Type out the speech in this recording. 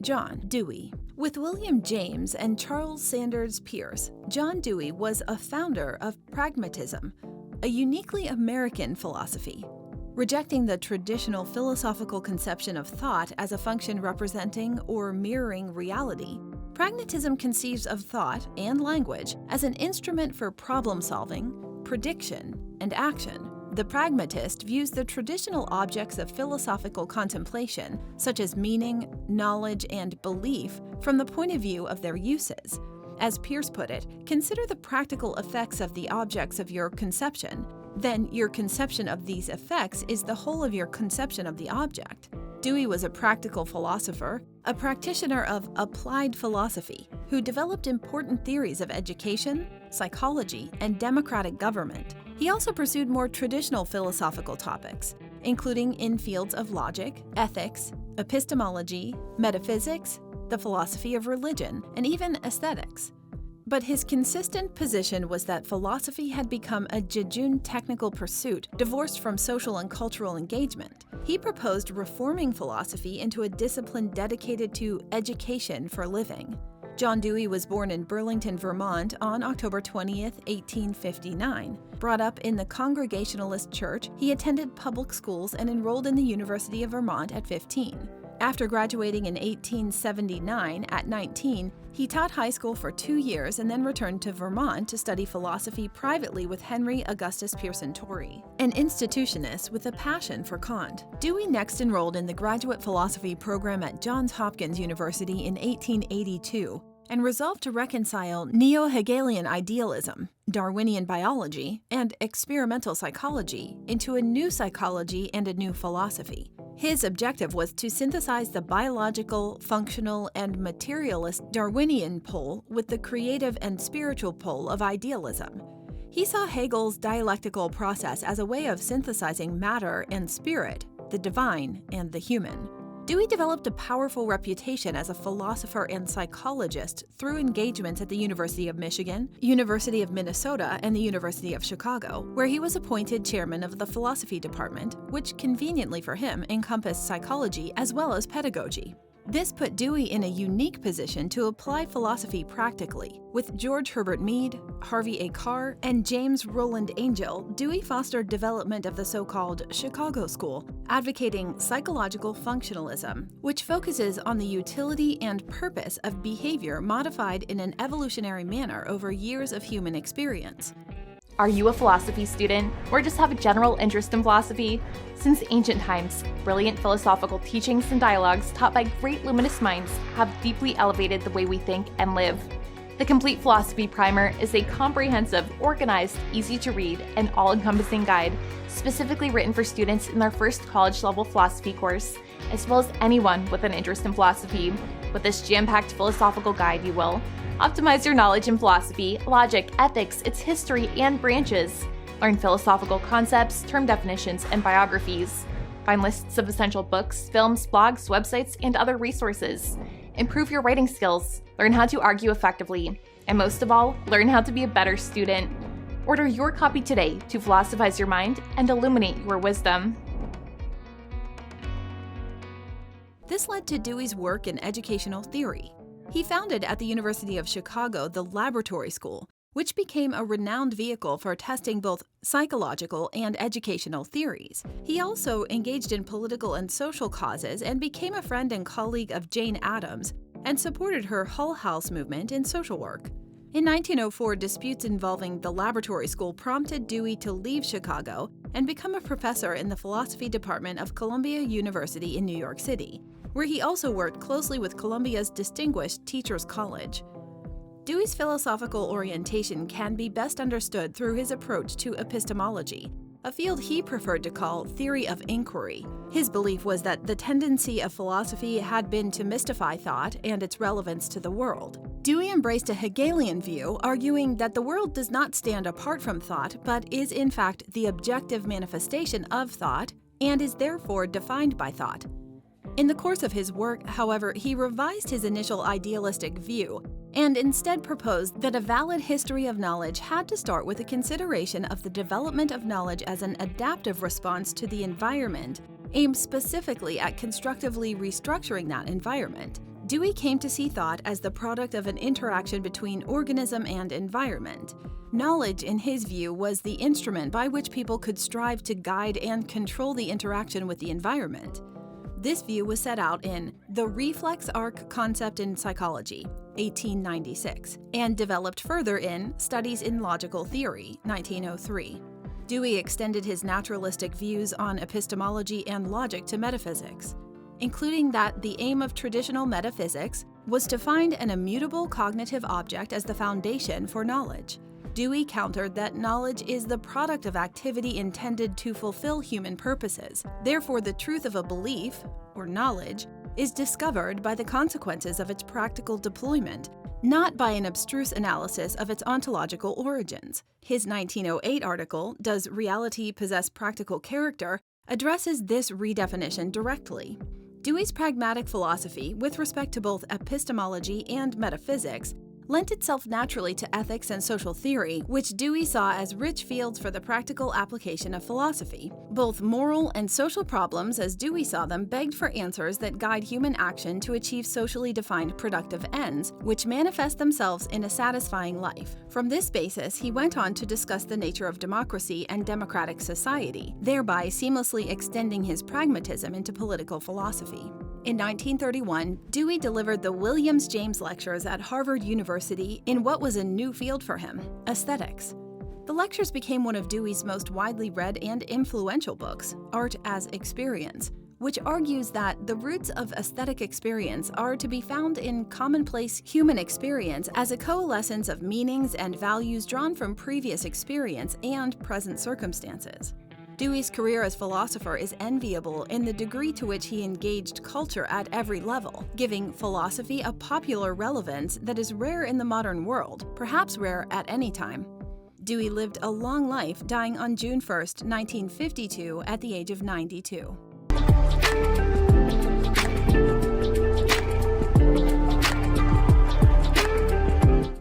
John Dewey. With William James and Charles Sanders Peirce, John Dewey was a founder of Pragmatism, a uniquely American philosophy. Rejecting the traditional philosophical conception of thought as a function representing or mirroring reality, pragmatism conceives of thought and language as an instrument for problem-solving, prediction, and action. The pragmatist views the traditional objects of philosophical contemplation, such as meaning, knowledge, and belief, from the point of view of their uses. As Peirce put it, consider the practical effects of the objects of your conception. Then your conception of these effects is the whole of your conception of the object. Dewey was a practical philosopher, a practitioner of applied philosophy, who developed important theories of education, psychology, and democratic government. He also pursued more traditional philosophical topics, including in fields of logic, ethics, epistemology, metaphysics, the philosophy of religion, and even aesthetics. But his consistent position was that philosophy had become a jejune technical pursuit divorced from social and cultural engagement. He proposed reforming philosophy into a discipline dedicated to education for living. John Dewey was born in Burlington, Vermont on October 20, 1859. Brought up in the Congregationalist Church, he attended public schools and enrolled in the University of Vermont at 15. After graduating in 1879 at 19, he taught high school for 2 years and then returned to Vermont to study philosophy privately with Henry Augustus Pearson Torrey, an institutionist with a passion for Kant. Dewey next enrolled in the graduate philosophy program at Johns Hopkins University in 1882 and resolved to reconcile neo-Hegelian idealism, Darwinian biology, and experimental psychology into a new psychology and a new philosophy. His objective was to synthesize the biological, functional, and materialist Darwinian pole with the creative and spiritual pole of idealism. He saw Hegel's dialectical process as a way of synthesizing matter and spirit, the divine and the human. Dewey developed a powerful reputation as a philosopher and psychologist through engagements at the University of Michigan, University of Minnesota, and the University of Chicago, where he was appointed chairman of the philosophy department, which conveniently for him encompassed psychology as well as pedagogy. This put Dewey in a unique position to apply philosophy practically. With George Herbert Mead, Harvey A. Carr, and James Roland Angell, Dewey fostered development of the so-called Chicago School, advocating psychological functionalism, which focuses on the utility and purpose of behavior modified in an evolutionary manner over years of human experience. Are you a philosophy student, or just have a general interest in philosophy? Since ancient times, brilliant philosophical teachings and dialogues taught by great luminous minds have deeply elevated the way we think and live. The Complete Philosophy Primer is a comprehensive, organized, easy-to-read, and all-encompassing guide specifically written for students in their first college-level philosophy course, as well as anyone with an interest in philosophy. With this jam-packed philosophical guide, you will optimize your knowledge in philosophy, logic, ethics, its history, and branches. Learn philosophical concepts, term definitions, and biographies. Find lists of essential books, films, blogs, websites, and other resources. Improve your writing skills. Learn how to argue effectively. And most of all, learn how to be a better student. Order your copy today to philosophize your mind and illuminate your wisdom. This led to Dewey's work in educational theory. He founded at the University of Chicago the Laboratory School, which became a renowned vehicle for testing both psychological and educational theories. He also engaged in political and social causes and became a friend and colleague of Jane Addams and supported her Hull House movement in social work. In 1904, disputes involving the Laboratory School prompted Dewey to leave Chicago and become a professor in the philosophy department of Columbia University in New York City, where he also worked closely with Columbia's distinguished Teachers College. Dewey's philosophical orientation can be best understood through his approach to epistemology, a field he preferred to call theory of inquiry. His belief was that the tendency of philosophy had been to mystify thought and its relevance to the world. Dewey embraced a Hegelian view, arguing that the world does not stand apart from thought, but is in fact the objective manifestation of thought and is therefore defined by thought. In the course of his work, however, he revised his initial idealistic view and instead proposed that a valid history of knowledge had to start with a consideration of the development of knowledge as an adaptive response to the environment, aimed specifically at constructively restructuring that environment. Dewey came to see thought as the product of an interaction between organism and environment. Knowledge, in his view, was the instrument by which people could strive to guide and control the interaction with the environment. This view was set out in The Reflex Arc Concept in Psychology, 1896, and developed further in Studies in Logical Theory, 1903. Dewey extended his naturalistic views on epistemology and logic to metaphysics, including that the aim of traditional metaphysics was to find an immutable cognitive object as the foundation for knowledge. Dewey countered that knowledge is the product of activity intended to fulfill human purposes. Therefore, the truth of a belief, or knowledge, is discovered by the consequences of its practical deployment, not by an abstruse analysis of its ontological origins. His 1908 article, Does Reality Possess Practical Character?, addresses this redefinition directly. Dewey's pragmatic philosophy, with respect to both epistemology and metaphysics, lent itself naturally to ethics and social theory, which Dewey saw as rich fields for the practical application of philosophy. Both moral and social problems, as Dewey saw them, begged for answers that guide human action to achieve socially defined productive ends, which manifest themselves in a satisfying life. From this basis, he went on to discuss the nature of democracy and democratic society, thereby seamlessly extending his pragmatism into political philosophy. In 1931, Dewey delivered the Williams-James Lectures at Harvard University in what was a new field for him, aesthetics. The lectures became one of Dewey's most widely read and influential books, Art as Experience, which argues that the roots of aesthetic experience are to be found in commonplace human experience as a coalescence of meanings and values drawn from previous experience and present circumstances. Dewey's career as philosopher is enviable in the degree to which he engaged culture at every level, giving philosophy a popular relevance that is rare in the modern world, perhaps rare at any time. Dewey lived a long life, dying on June 1, 1952, at the age of 92.